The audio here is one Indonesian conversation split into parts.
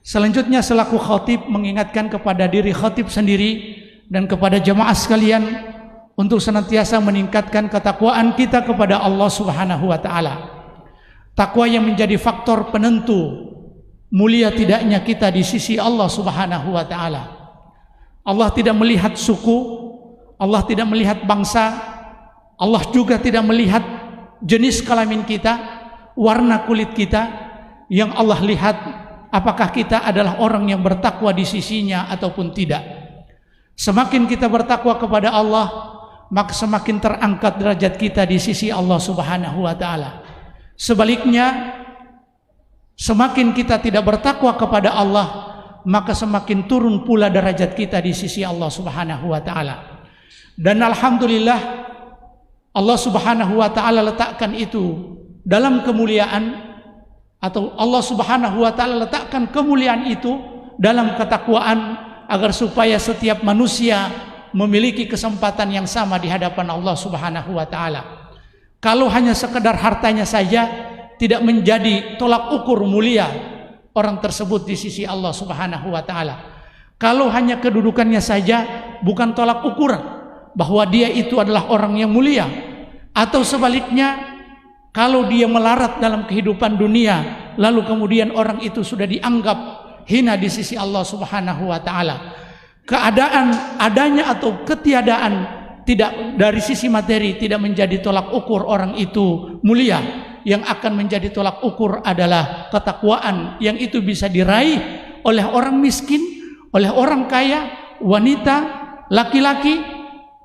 Selanjutnya selaku khatib mengingatkan kepada diri khatib sendiri dan kepada jemaah sekalian untuk senantiasa meningkatkan ketakwaan kita kepada Allah Subhanahu wa taala. Takwa yang menjadi faktor penentu mulia tidaknya kita di sisi Allah Subhanahu wa taala. Allah tidak melihat suku, Allah tidak melihat bangsa, Allah juga tidak melihat jenis kelamin kita, warna kulit kita. Yang Allah lihat apakah kita adalah orang yang bertakwa di sisinya ataupun tidak. Semakin kita bertakwa kepada Allah, maka semakin terangkat derajat kita di sisi Allah Subhanahu wa taala. Sebaliknya, semakin kita tidak bertakwa kepada Allah, maka semakin turun pula derajat kita di sisi Allah Subhanahu wa taala. Dan alhamdulillah Allah Subhanahu wa taala letakkan itu dalam kemuliaan, atau Allah Subhanahu wa taala letakkan kemuliaan itu dalam ketakwaan agar supaya setiap manusia memiliki kesempatan yang sama di hadapan Allah Subhanahu wa taala. Kalau hanya sekedar hartanya saja tidak menjadi tolak ukur mulia orang tersebut di sisi Allah Subhanahu wa taala. Kalau hanya kedudukannya saja bukan tolak ukur bahwa dia itu adalah orang yang mulia. Atau sebaliknya, kalau dia melarat dalam kehidupan dunia lalu kemudian orang itu sudah dianggap hina di sisi Allah Subhanahu wa taala. Keadaan adanya atau ketiadaan tidak dari sisi materi tidak menjadi tolak ukur orang itu mulia. Yang akan menjadi tolak ukur adalah ketakwaan yang itu bisa diraih oleh orang miskin, oleh orang kaya, wanita, laki-laki,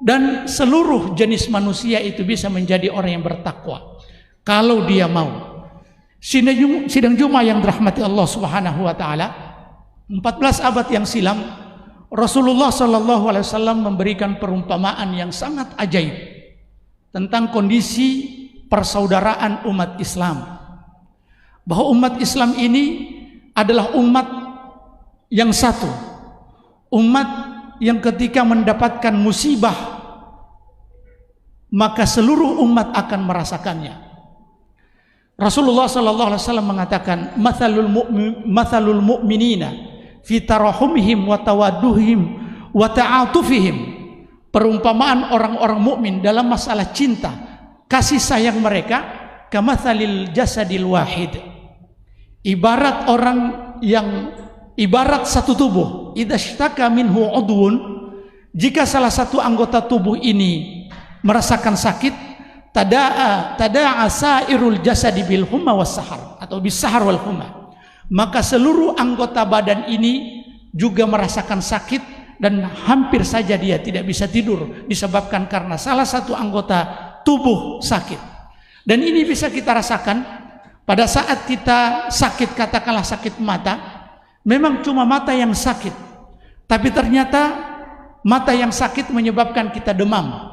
dan seluruh jenis manusia itu bisa menjadi orang yang bertakwa kalau dia mau. Sidang Jumat yang dirahmati Allah Subhanahu wa taala, 14 abad yang silam Rasulullah sallallahu alaihi wasallam memberikan perumpamaan yang sangat ajaib tentang kondisi persaudaraan umat Islam. Bahwa umat Islam ini adalah umat yang satu. Umat yang ketika mendapatkan musibah maka seluruh umat akan merasakannya. Rasulullah sallallahu alaihi wasallam mengatakan, "Mathalul mu'minina fi tarahumihim wa tawadduhim wa ta'atufihim." Perumpamaan orang-orang mukmin dalam masalah cinta, kasih sayang mereka, kamathalil jasadil wahid. Ibarat orang yang ibarat satu tubuh. Idza ishtaka minhu udwun, jika salah satu anggota tubuh ini merasakan sakit, tada'a sairul jasadi bil humma was sahar, atau bis sahar wal humma, maka seluruh anggota badan ini juga merasakan sakit dan hampir saja dia tidak bisa tidur disebabkan karena salah satu anggota tubuh sakit. Dan ini bisa kita rasakan pada saat kita sakit, katakanlah sakit mata. Memang cuma mata yang sakit, tapi ternyata mata yang sakit menyebabkan kita demam.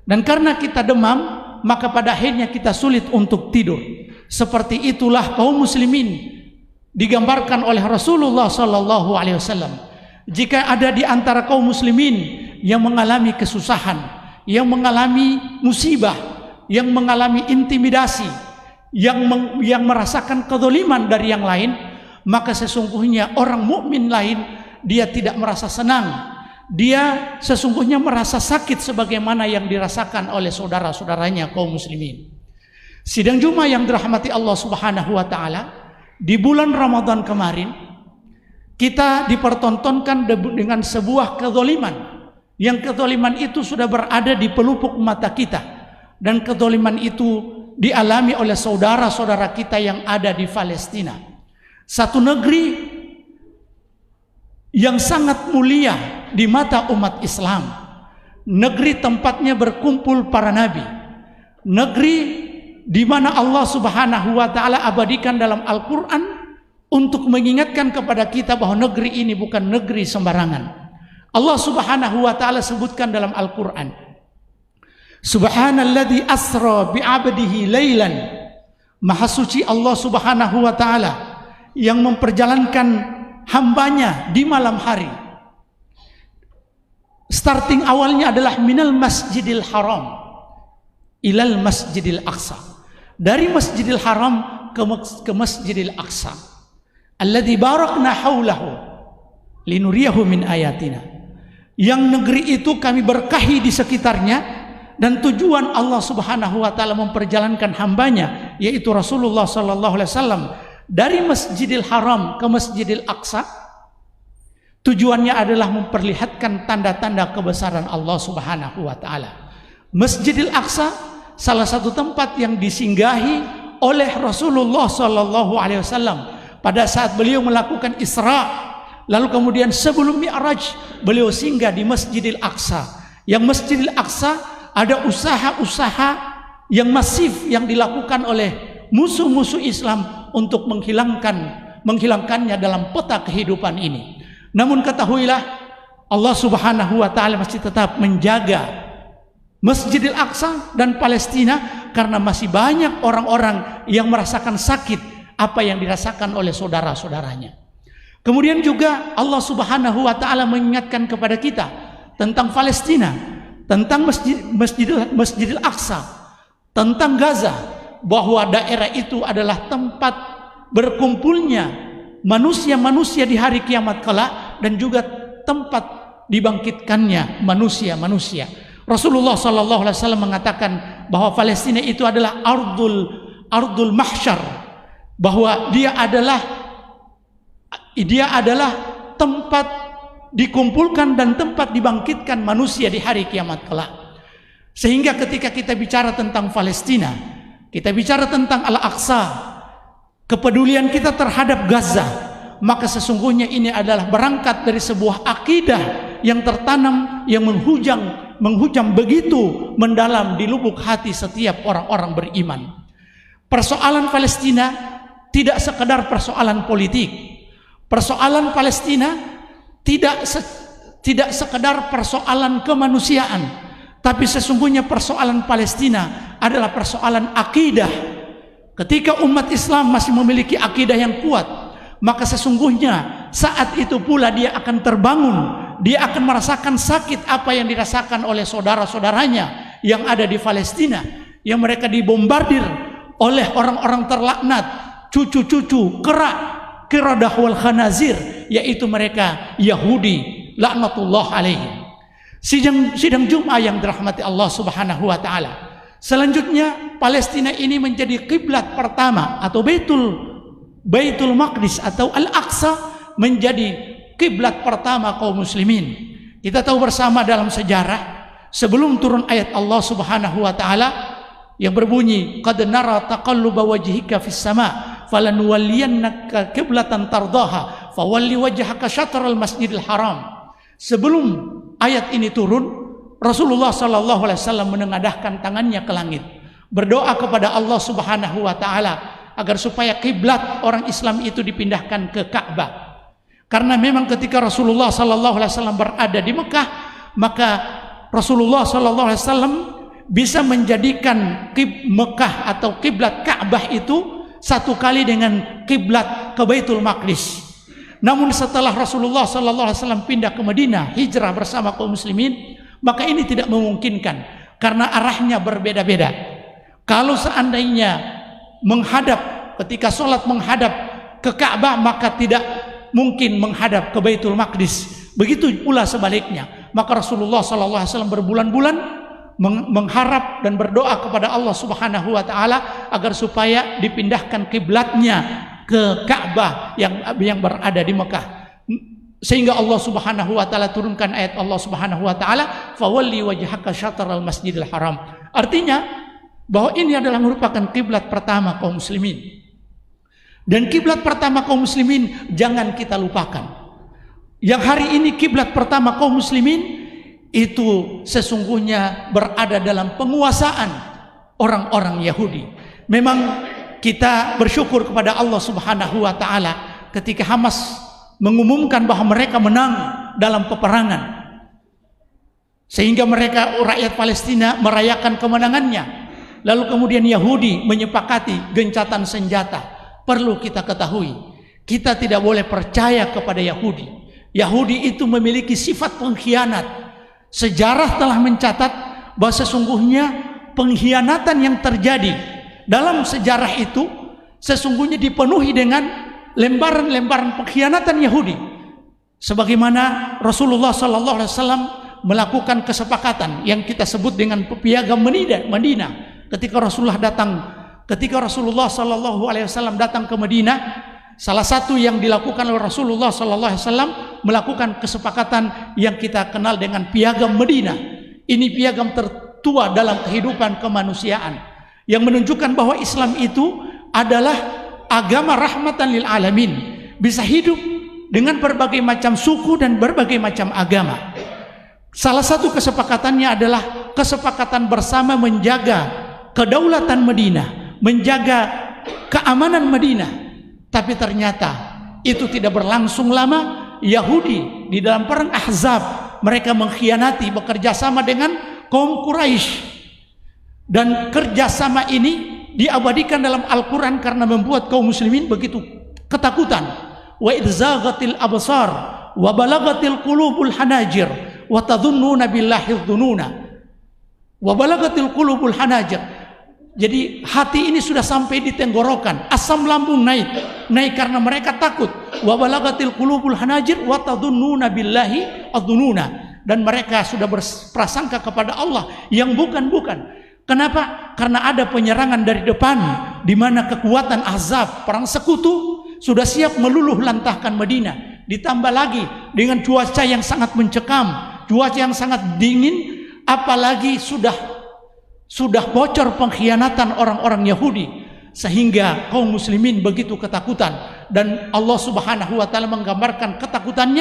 Dan karena kita demam, maka pada akhirnya kita sulit untuk tidur. Seperti itulah kaum muslimin digambarkan oleh Rasulullah sallallahu alaihi wasallam. Jika ada di antara kaum muslimin yang mengalami kesusahan, yang mengalami musibah, yang mengalami intimidasi, yang merasakan kezaliman dari yang lain, maka sesungguhnya orang mukmin lain dia tidak merasa senang. Dia sesungguhnya merasa sakit sebagaimana yang dirasakan oleh saudara-saudaranya kaum muslimin. Sidang Jumat yang dirahmati Allah Subhanahu wa taala, di bulan Ramadan kemarin kita dipertontonkan dengan sebuah kezaliman. Yang kezaliman itu sudah berada di pelupuk mata kita, dan kezaliman itu dialami oleh saudara-saudara kita yang ada di Palestina. Satu negeri yang sangat mulia di mata umat Islam, negeri tempatnya berkumpul para nabi, negeri di mana Allah Subhanahu wa taala abadikan dalam Al-Qur'an untuk mengingatkan kepada kita bahwa negeri ini bukan negeri sembarangan. Allah Subhanahu wa taala sebutkan dalam Al-Qur'an, Subhanalladzi asra bi'abdihi lailan. Maha suci Allah Subhanahu wa taala yang memperjalankan hambanya di malam hari. Starting awalnya adalah minal masjidil haram ilal masjidil aqsa, dari masjidil haram ke masjidil aqsa. alladzi barakna haulahu linuriyahu min ayatina. Yang negeri itu kami berkahi di sekitarnya, dan tujuan Allah Subhanahu wa taala memperjalankan hambanya yaitu Rasulullah sallallahu alaihi wasallam dari Masjidil Haram ke Masjidil Aqsa. Tujuannya adalah memperlihatkan tanda-tanda kebesaran Allah Subhanahu wa taala. Masjidil Aqsa salah satu tempat yang disinggahi oleh Rasulullah sallallahu alaihi wasallam pada saat beliau melakukan Isra, lalu kemudian sebelum Mi'raj beliau singgah di Masjidil Aqsa. Yang Masjidil Aqsa ada usaha-usaha yang masif yang dilakukan oleh musuh-musuh Islam untuk menghilangkannya dalam peta kehidupan ini. Namun ketahuilah, Allah Subhanahu wa taala masih tetap menjaga Masjidil Aqsa dan Palestina, karena masih banyak orang-orang yang merasakan sakit apa yang dirasakan oleh saudara-saudaranya. Kemudian juga Allah Subhanahu wa taala mengingatkan kepada kita tentang Palestina, tentang Masjidil Aqsa, tentang Gaza, bahwa daerah itu adalah tempat berkumpulnya manusia-manusia di hari kiamat kelak, dan juga tempat dibangkitkannya manusia-manusia. Rasulullah sallallahu alaihi wasallam mengatakan bahwa Palestina itu adalah ardul mahsyar, bahwa dia adalah tempat dikumpulkan dan tempat dibangkitkan manusia di hari kiamat kelak. Sehingga ketika kita bicara tentang Palestina, kita bicara tentang Al-Aqsa, kepedulian kita terhadap Gaza, maka sesungguhnya ini adalah berangkat dari sebuah akidah yang tertanam, yang menghujam begitu mendalam di lubuk hati setiap orang-orang beriman. Persoalan Palestina tidak sekedar persoalan politik. Persoalan Palestina tidak sekedar persoalan kemanusiaan, tapi sesungguhnya persoalan Palestina adalah persoalan akidah. Ketika umat Islam masih memiliki akidah yang kuat, maka sesungguhnya saat itu pula dia akan terbangun, dia akan merasakan sakit apa yang dirasakan oleh saudara-saudaranya yang ada di Palestina, yang mereka dibombardir oleh orang-orang terlaknat, cucu-cucu Qiradah wal Khanazir, yaitu mereka Yahudi laknatullah alaihim. Sidang Jumat yang dirahmati Allah Subhanahu wa taala. Selanjutnya Palestina ini menjadi kiblat pertama, atau Baitul Maqdis atau Al-Aqsa menjadi kiblat pertama kaum muslimin. Kita tahu bersama dalam sejarah, sebelum turun ayat Allah Subhanahu wa taala yang berbunyi qad nara taqalluba wajhika fis sama falanuwalliyannaka qiblatan tardaha fawalli wajhaka syatral masjidil haram. Sebelum ayat ini turun, Rasulullah sallallahu alaihi wasallam menengadahkan tangannya ke langit, berdoa kepada Allah Subhanahu wa taala agar supaya kiblat orang Islam itu dipindahkan ke Ka'bah. Karena memang ketika Rasulullah sallallahu alaihi wasallam berada di Mekah, maka Rasulullah sallallahu alaihi wasallam bisa menjadikan Mekah atau kiblat Ka'bah itu satu kali dengan kiblat ke Baitul Maqdis. Namun setelah Rasulullah sallallahu alaihi wasallam pindah ke Madinah, hijrah bersama kaum muslimin, maka ini tidak memungkinkan karena arahnya berbeda-beda. Kalau seandainya ketika sholat menghadap ke Ka'bah, maka tidak mungkin menghadap ke Baitul Maqdis. Begitu pula sebaliknya. Maka Rasulullah SAW berbulan-bulan mengharap dan berdoa kepada Allah Subhanahu wa taala agar supaya dipindahkan kiblatnya ke Ka'bah yang berada di Mekah. Sehingga Allah Subhanahu wa taala turunkan ayat Allah Subhanahu wa taala fawalli wajhaka syatral masjidil haram. Artinya bahwa ini adalah merupakan kiblat pertama kaum muslimin. Dan kiblat pertama kaum muslimin jangan kita lupakan. Yang hari ini kiblat pertama kaum muslimin itu sesungguhnya berada dalam penguasaan orang-orang Yahudi. Memang kita bersyukur kepada Allah Subhanahu wa taala ketika Hamas mengumumkan bahwa mereka menang dalam peperangan, sehingga rakyat Palestina merayakan kemenangannya. Lalu kemudian Yahudi menyepakati gencatan senjata. Perlu kita ketahui, kita tidak boleh percaya kepada Yahudi. Yahudi itu memiliki sifat pengkhianat. Sejarah telah mencatat bahwa sesungguhnya pengkhianatan yang terjadi dalam sejarah itu sesungguhnya dipenuhi dengan lembaran-lembaran pengkhianatan Yahudi. Sebagaimana Rasulullah sallallahu alaihi wasallam melakukan kesepakatan yang kita sebut dengan piagam Madinah. Ketika Rasulullah sallallahu alaihi wasallam datang ke Madinah, salah satu yang dilakukan oleh Rasulullah sallallahu alaihi wasallam melakukan kesepakatan yang kita kenal dengan piagam Madinah. Ini piagam tertua dalam kehidupan kemanusiaan yang menunjukkan bahwa Islam itu adalah agama rahmatan lil alamin, bisa hidup dengan berbagai macam suku dan berbagai macam agama. Salah satu kesepakatannya adalah kesepakatan bersama menjaga kedaulatan Madinah, menjaga keamanan Madinah. Tapi ternyata itu tidak berlangsung lama. Yahudi di dalam perang Ahzab, mereka mengkhianati, bekerja sama dengan kaum Quraisy. Dan kerjasama ini diabadikan dalam Al-Quran karena membuat kaum muslimin begitu ketakutan. Wa idzaghatil absar wa balagatil qulubul hanajir wa tadhunnuna billahi dhununa. Wa balagatil qulubul hanajir. Jadi hati ini sudah sampai di tenggorokan, asam lambung naik karena mereka takut. Wa balagatil qulubul hanajir wa tadhunnuna billahi dhununa. Dan mereka sudah berprasangka kepada Allah yang bukan-bukan. Kenapa? Karena ada penyerangan dari depan, di mana kekuatan Ahzab, perang sekutu, sudah siap meluluh lantahkan Madinah. Ditambah lagi dengan cuaca yang sangat mencekam, cuaca yang sangat dingin, apalagi sudah bocor pengkhianatan orang-orang Yahudi, sehingga kaum muslimin begitu ketakutan. Dan Allah Subhanahu wa taala menggambarkan ketakutan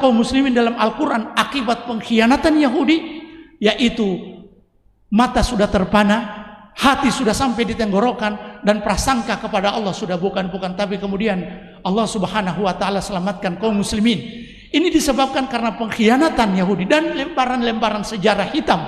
kaum muslimin dalam Al-Qur'an akibat pengkhianatan Yahudi, yaitu mata sudah terpana, hati sudah sampai di tenggorokan, dan prasangka kepada Allah sudah bukan-bukan. Tapi kemudian Allah Subhanahu wa taala selamatkan kaum muslimin. Ini disebabkan karena pengkhianatan Yahudi dan lembaran-lembaran sejarah hitam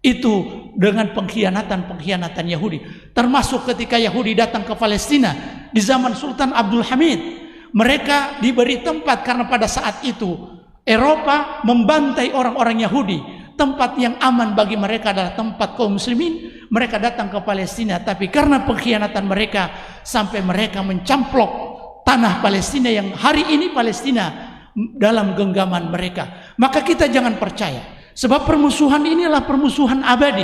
itu dengan pengkhianatan Yahudi. Termasuk ketika Yahudi datang ke Palestina di zaman Sultan Abdul Hamid, mereka diberi tempat karena pada saat itu Eropa membantai orang-orang Yahudi. Tempat yang aman bagi mereka adalah tempat kaum muslimin. Mereka datang ke Palestina, tapi karena pengkhianatan mereka sampai mereka mencamplok tanah Palestina yang hari ini Palestina dalam genggaman mereka. Maka kita jangan percaya, sebab permusuhan ini adalah permusuhan abadi.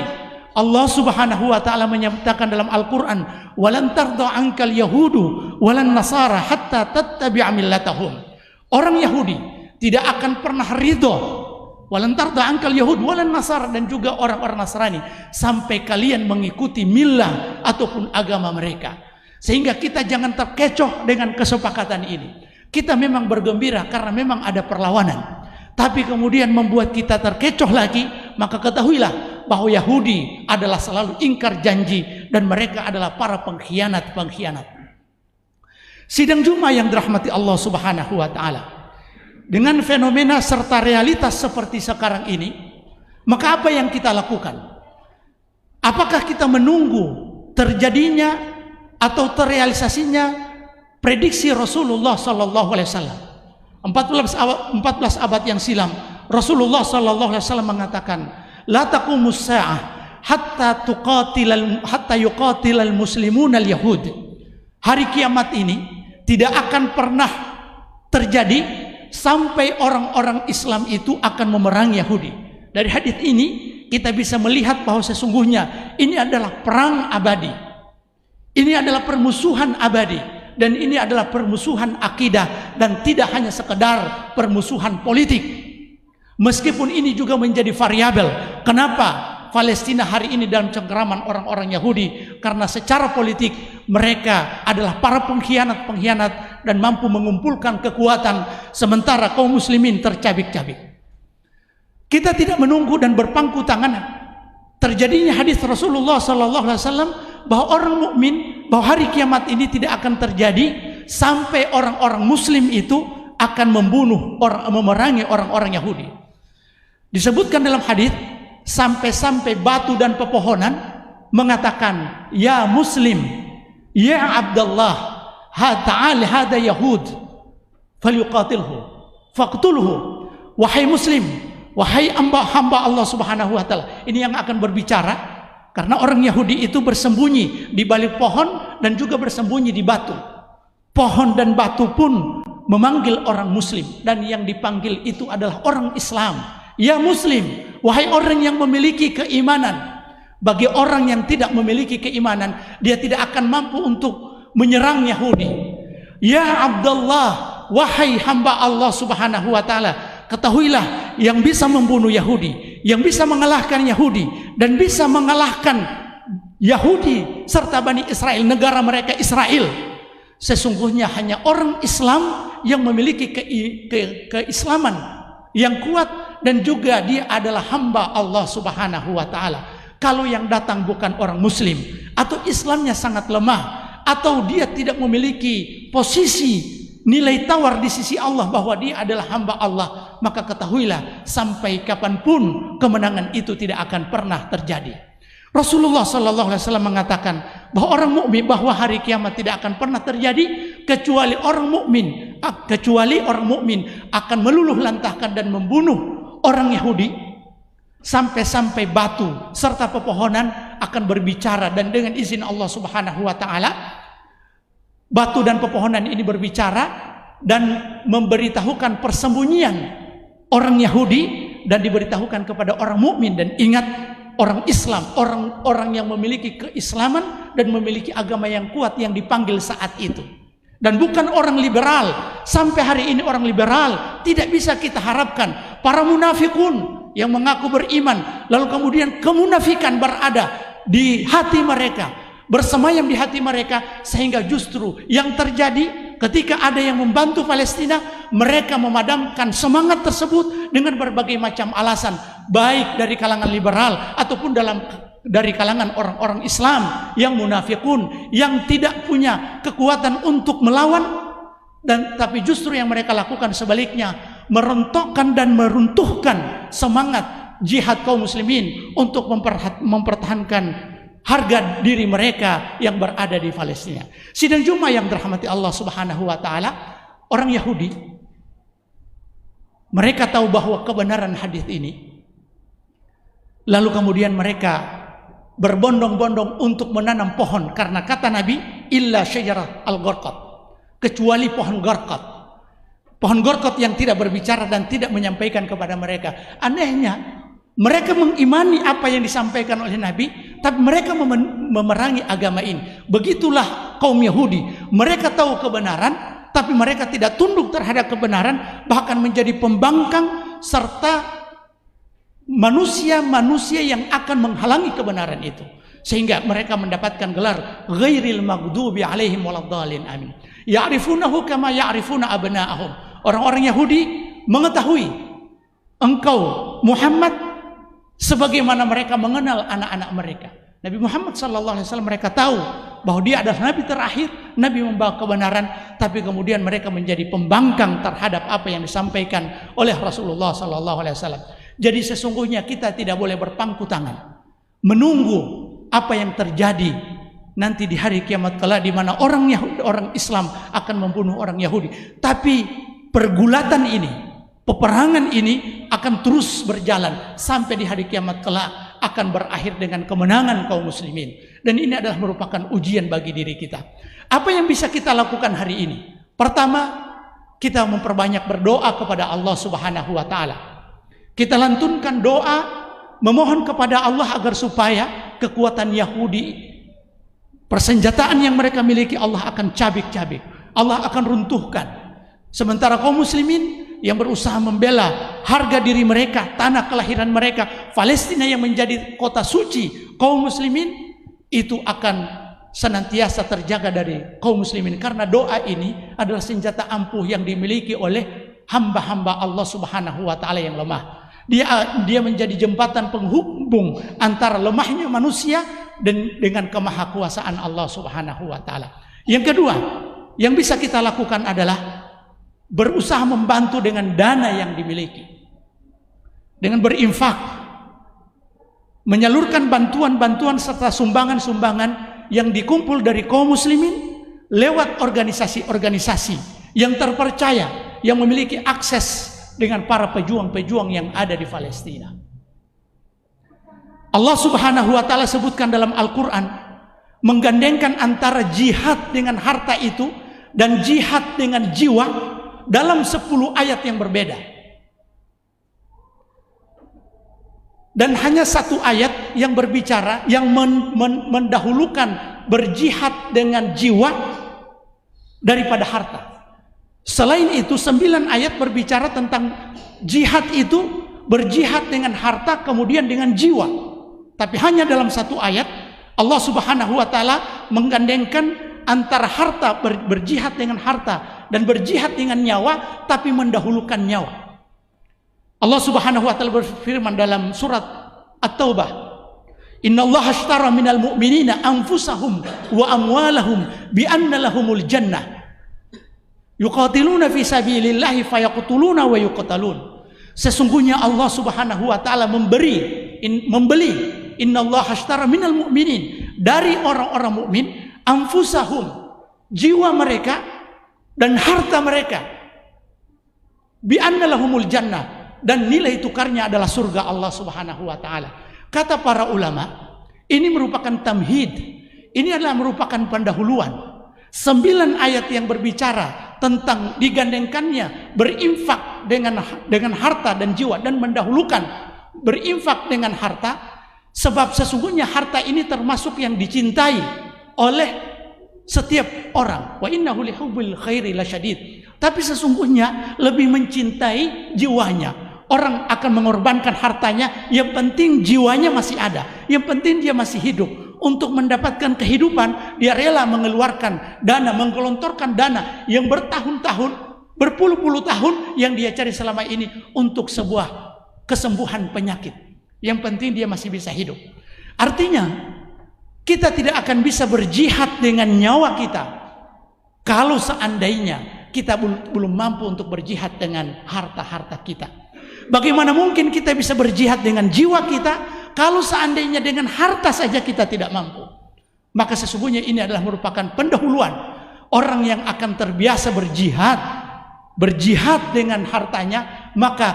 Allah Subhanahu wa taala menyatakan dalam Al-Qur'an, "Walan tarda 'ankal yahudu walan nasara hatta tattabi'a millatahum." Orang Yahudi tidak akan pernah ridho, walan tarda angkal Yahud walan Nasara, dan juga orang-orang Nasrani, sampai kalian mengikuti millah ataupun agama mereka. Sehingga kita jangan terkecoh dengan kesepakatan ini. Kita memang bergembira karena memang ada perlawanan, tapi kemudian membuat kita terkecoh lagi. Maka ketahuilah bahwa Yahudi adalah selalu ingkar janji, dan mereka adalah para pengkhianat. Sidang Jumat yang dirahmati Allah Subhanahu wa taala, dengan fenomena serta realitas seperti sekarang ini, maka apa yang kita lakukan? Apakah kita menunggu terjadinya atau terrealisasinya prediksi Rasulullah sallallahu alaihi wasallam? 14 abad yang silam, Rasulullah sallallahu alaihi wasallam mengatakan, "La taqumus sa'ah hatta yuqatilal muslimuna al-yahud." Hari kiamat ini tidak akan pernah terjadi sampai orang-orang Islam itu akan memerangi Yahudi. Dari hadis ini kita bisa melihat bahwa sesungguhnya ini adalah perang abadi. Ini adalah permusuhan abadi, dan ini adalah permusuhan akidah, dan tidak hanya sekedar permusuhan politik. Meskipun ini juga menjadi variabel. Kenapa Palestina hari ini dalam cengkeraman orang-orang Yahudi? Karena secara politik mereka adalah para pengkhianat dan mampu mengumpulkan kekuatan, sementara kaum muslimin tercabik-cabik. Kita tidak menunggu dan berpangku tangan terjadinya hadis Rasulullah sallallahu alaihi wasallam bahwa orang mukmin, bahwa hari kiamat ini tidak akan terjadi sampai orang-orang muslim itu akan memerangi orang-orang Yahudi. Disebutkan dalam hadis, sampai-sampai batu dan pepohonan mengatakan, "Ya Muslim, ya Abdullah, ta'al hada Yahud, falyuqatilhu, faqtulhu." Wahai Muslim, wahai hamba Allah Subhanahu wa taala. Ini yang akan berbicara, karena orang Yahudi itu bersembunyi di balik pohon dan juga bersembunyi di batu. pohon dan batu pun memanggil orang muslim, dan yang dipanggil itu adalah orang Islam. Ya muslim, wahai orang yang memiliki keimanan. Bagi orang yang tidak memiliki keimanan, dia tidak akan mampu untuk menyerang Yahudi. Ya Abdullah, wahai hamba Allah Subhanahu wa taala, ketahuilah yang bisa membunuh Yahudi, yang bisa mengalahkan Yahudi dan bisa mengalahkan Yahudi serta Bani Israel, negara mereka Israel, sesungguhnya hanya orang Islam yang memiliki keislaman yang kuat, dan juga dia adalah hamba Allah Subhanahu wa taala. Kalau yang datang bukan orang muslim, atau Islamnya sangat lemah, atau dia tidak memiliki posisi nilai tawar di sisi Allah bahwa dia adalah hamba Allah, maka ketahuilah sampai kapanpun kemenangan itu tidak akan pernah terjadi. Rasulullah sallallahu alaihi wasallam mengatakan bahwa orang mukmin, bahwa hari kiamat tidak akan pernah terjadi kecuali orang mukmin akan meluluh lantahkan dan membunuh orang Yahudi, sampai-sampai batu serta pepohonan akan berbicara, dan dengan izin Allah Subhanahu wa taala batu dan pepohonan ini berbicara dan memberitahukan persembunyian orang Yahudi, dan diberitahukan kepada orang mukmin. Dan ingat, orang Islam, orang yang memiliki keislaman dan memiliki agama yang kuat yang dipanggil saat itu, dan bukan orang liberal. Sampai hari ini orang liberal tidak bisa kita harapkan. Para munafikun yang mengaku beriman, lalu kemudian kemunafikan berada di hati mereka, bersemayam di hati mereka, sehingga justru yang terjadi ketika ada yang membantu Palestina, mereka memadamkan semangat tersebut dengan berbagai macam alasan, baik dari kalangan liberal ataupun dari kalangan orang-orang Islam yang munafikun, yang tidak punya kekuatan untuk melawan, dan tapi justru yang mereka lakukan sebaliknya, merontokkan dan meruntuhkan semangat jihad kaum muslimin untuk mempertahankan harga diri mereka yang berada di Palestina. Sidang Jumat yang dirahmati Allah Subhanahu wa taala, orang Yahudi mereka tahu bahwa kebenaran hadis ini, lalu kemudian mereka berbondong-bondong untuk menanam pohon, karena kata Nabi, illa syajarah al-gharqad, kecuali pohon gharqad. Pohon gharqad yang tidak berbicara dan tidak menyampaikan kepada mereka. Anehnya, mereka mengimani apa yang disampaikan oleh Nabi, tapi mereka memerangi agama ini. Begitulah kaum Yahudi. Mereka tahu kebenaran, tapi mereka tidak tunduk terhadap kebenaran, bahkan menjadi pembangkang serta manusia-manusia yang akan menghalangi kebenaran itu. Sehingga mereka mendapatkan gelar ghairil maghdubi alaihim waladdallin, amin. Ya'rifunahu kama ya'rifuna abna'ahum. Orang-orang Yahudi mengetahui engkau Muhammad sebagaimana mereka mengenal anak-anak mereka. Nabi Muhammad sallallahu alaihi wasallam, mereka tahu bahwa dia adalah nabi terakhir, nabi membawa kebenaran, tapi kemudian mereka menjadi pembangkang terhadap apa yang disampaikan oleh Rasulullah sallallahu alaihi wasallam. Jadi sesungguhnya kita tidak boleh berpangku tangan menunggu apa yang terjadi nanti di hari kiamat kelak, di mana orang Yahudi, orang Islam akan membunuh orang Yahudi. Tapi pergulatan ini, peperangan ini akan terus berjalan sampai di hari kiamat kelak akan berakhir dengan kemenangan kaum muslimin. Dan ini adalah merupakan ujian bagi diri kita. Apa yang bisa kita lakukan hari ini? Pertama, kita memperbanyak berdoa kepada Allah Subhanahu wa taala. Kita lantunkan doa memohon kepada Allah agar supaya kekuatan Yahudi, persenjataan yang mereka miliki, Allah akan cabik-cabik, Allah akan runtuhkan. Sementara kaum muslimin yang berusaha membela harga diri mereka, tanah kelahiran mereka, Palestina yang menjadi kota suci kaum muslimin, itu akan senantiasa terjaga dari kaum muslimin, karena doa ini adalah senjata ampuh yang dimiliki oleh hamba-hamba Allah Subhanahu wa taala yang lemah. Dia menjadi jembatan penghubung antara lemahnya manusia dan dengan kemahakuasaan Allah Subhanahu wa taala. Yang kedua, yang bisa kita lakukan adalah berusaha membantu dengan dana yang dimiliki, dengan berinfak, menyalurkan bantuan-bantuan serta sumbangan-sumbangan yang dikumpul dari kaum muslimin lewat organisasi-organisasi yang terpercaya, yang memiliki akses dengan para pejuang-pejuang yang ada di Palestina. Allah Subhanahu wa taala sebutkan dalam Al-Qur'an, menggandengkan antara jihad dengan harta itu dan jihad dengan jiwa dalam 10 ayat yang berbeda. Dan hanya 1 ayat yang berbicara, yang mendahulukan berjihad dengan jiwa daripada harta. Selain itu 9 ayat berbicara tentang jihad itu berjihad dengan harta kemudian dengan jiwa. Tapi hanya dalam 1 ayat Allah Subhanahu wa taala menggandengkan antara harta, berjihad dengan harta, dan berjihad dengan nyawa, tapi mendahulukan nyawa. Allah Subhanahu wa taala berfirman dalam surat At-Taubah, "Innallaha ashtara minal mu'minina anfusahum wa amwalahum bi anna lahumul jannah. Yuqatiluna fi sabilillahi fayaqtuluna wa yuqtalun." Sesungguhnya Allah Subhanahu wa taala membeli, "Innallaha ashtara minal mu'minin," dari orang-orang mukmin, anfusahum, jiwa mereka dan harta mereka, bi anna lahumul jannah, dan nilai tukarnya adalah surga Allah Subhanahu wa taala. Kata para ulama, ini merupakan tamhid. Ini adalah merupakan pendahuluan. 9 ayat yang berbicara tentang digandengkannya berinfak dengan harta dan jiwa, dan mendahulukan berinfak dengan harta, sebab sesungguhnya harta ini termasuk yang dicintai oleh setiap orang. Wa innahu lihubbil khairi lasyadid. Tapi sesungguhnya lebih mencintai jiwanya. Orang akan mengorbankan hartanya, yang penting jiwanya masih ada, yang penting dia masih hidup. Untuk mendapatkan kehidupan, dia rela mengeluarkan dana, menggelontorkan dana yang bertahun-tahun, berpuluh-puluh tahun yang dia cari selama ini untuk sebuah kesembuhan penyakit. Yang penting dia masih bisa hidup. Artinya, kita tidak akan bisa berjihad dengan nyawa kita kalau seandainya kita belum mampu untuk berjihad dengan harta-harta kita. Bagaimana mungkin kita bisa berjihad dengan jiwa kita kalau seandainya dengan harta saja kita tidak mampu? Maka sesungguhnya ini adalah merupakan pendahuluan. Orang yang akan terbiasa berjihad dengan hartanya, maka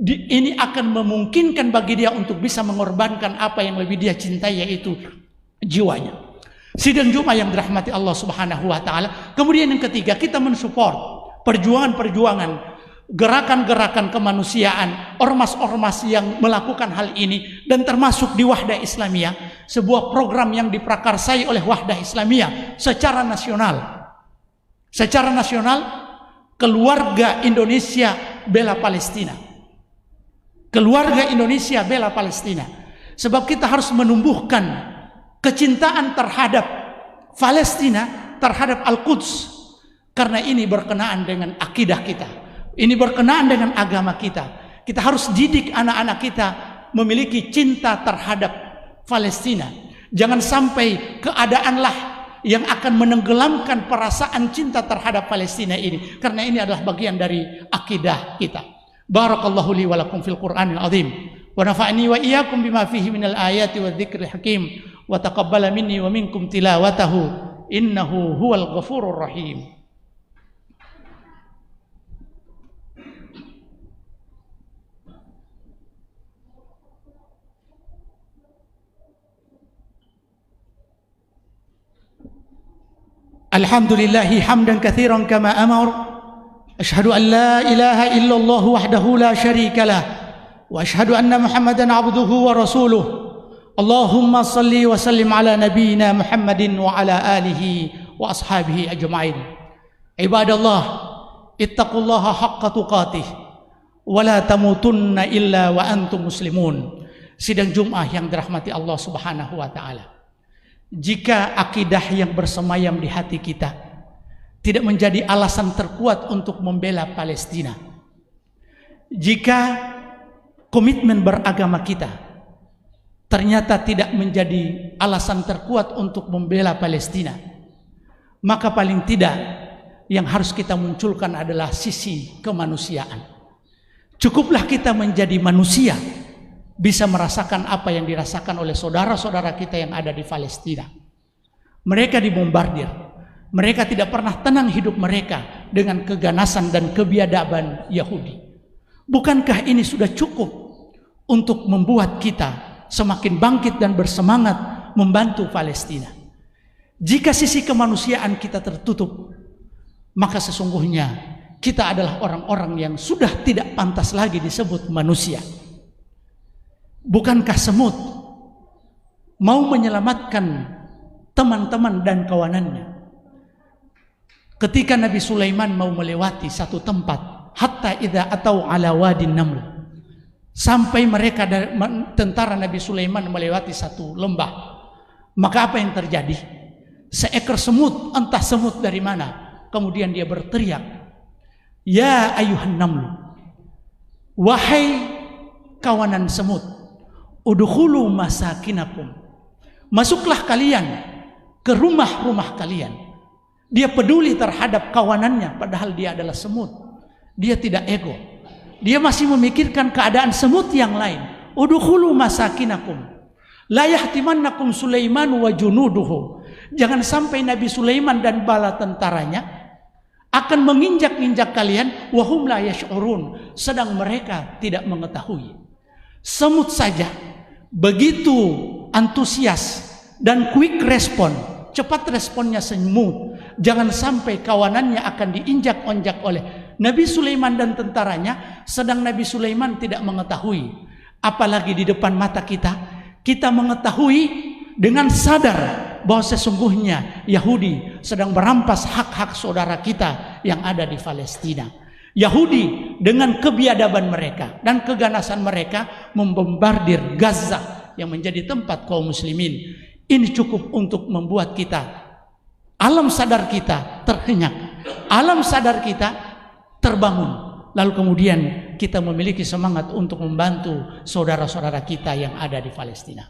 ini akan memungkinkan bagi dia untuk bisa mengorbankan apa yang lebih dia cintai, yaitu jiwanya. Sidang Jumat yang dirahmati Allah Subhanahu wa taala. Kemudian yang ketiga, kita mensupport perjuangan-perjuangan, gerakan-gerakan kemanusiaan, ormas-ormas yang melakukan hal ini, dan termasuk di Wahdah Islamiyah, sebuah program yang diprakarsai oleh Wahdah Islamiyah secara nasional. Secara nasional, Keluarga Indonesia Bela Palestina. Keluarga Indonesia Bela Palestina. Sebab kita harus menumbuhkan kecintaan terhadap Palestina, terhadap Al-Quds, karena ini berkenaan dengan akidah kita. Ini berkenaan dengan agama kita. Kita harus didik anak-anak kita memiliki cinta terhadap Palestina. Jangan sampai keadaanlah yang akan menenggelamkan perasaan cinta terhadap Palestina ini, karena ini adalah bagian dari akidah kita. Barakallahu li wa lakum fil Qur'anil azim, wa nafa'ni wa iyyakum bima fihi minal ayati wadh-dhikril hakim, wa taqabbala minni wa minkum tilawatahu, innahu huwal ghafurur rahim. Alhamdulillahi hamdan katsiran kama amar. Asyhadu an la ilaha illallah wahdahu la syarika lah, wa asyhadu anna Muhammadan abduhu wa rasuluh. Allahumma salli wa sallim ala nabiyyina Muhammadin wa ala alihi wa ashabihi ajma'in. Ibadallah, ittaqullaha haqqa tuqatih wa la tamutunna illa wa antum muslimun. Sidang Jumat yang dirahmati Allah Subhanahu wa taala. Jika akidah yang bersemayam di hati kita tidak menjadi alasan terkuat untuk membela Palestina, jika komitmen beragama kita ternyata tidak menjadi alasan terkuat untuk membela Palestina, maka paling tidak yang harus kita munculkan adalah sisi kemanusiaan. Cukuplah kita menjadi manusia, bisa merasakan apa yang dirasakan oleh saudara-saudara kita yang ada di Palestina. Mereka dibombardir. Mereka tidak pernah tenang hidup mereka dengan keganasan dan kebiadaban Yahudi. Bukankah ini sudah cukup untuk membuat kita semakin bangkit dan bersemangat membantu Palestina? Jika sisi kemanusiaan kita tertutup, maka sesungguhnya kita adalah orang-orang yang sudah tidak pantas lagi disebut manusia. Bukankah semut mau menyelamatkan teman-teman dan kawanannya? Ketika Nabi Sulaiman mau melewati satu tempat, hatta idza atau ala wadin naml, sampai mereka tentara Nabi Sulaiman melewati satu lembah, maka apa yang terjadi? Seekor semut, entah semut dari mana, kemudian dia berteriak, ya ayuhan namlu, wahai kawanan semut, udkhulu masakinakum, masuklah kalian ke rumah-rumah kalian. Dia peduli terhadap kawanannya, padahal dia adalah semut. Dia tidak ego. Dia masih memikirkan keadaan semut yang lain. Udkhulu masakinakum la yahtimannakum Sulaiman wa junuduhu. Jangan sampai Nabi Sulaiman dan bala tentaranya akan menginjak-injak kalian wahum la yash'urun, sedang mereka tidak mengetahui. Semut saja begitu antusias dan quick respon, cepat responnya semut. Jangan sampai kawanannya akan diinjak-injak oleh Nabi Sulaiman dan tentaranya, sedang Nabi Sulaiman tidak mengetahui. Apalagi di depan mata kita, kita mengetahui dengan sadar bahwa sesungguhnya Yahudi sedang merampas hak-hak saudara kita yang ada di Palestina. Yahudi dengan kebiadaban mereka dan keganasan mereka membombardir Gaza yang menjadi tempat kaum muslimin. Ini cukup untuk membuat kita, alam sadar kita terhenyak, alam sadar kita terbangun. Lalu kemudian kita memiliki semangat untuk membantu saudara-saudara kita yang ada di Palestina.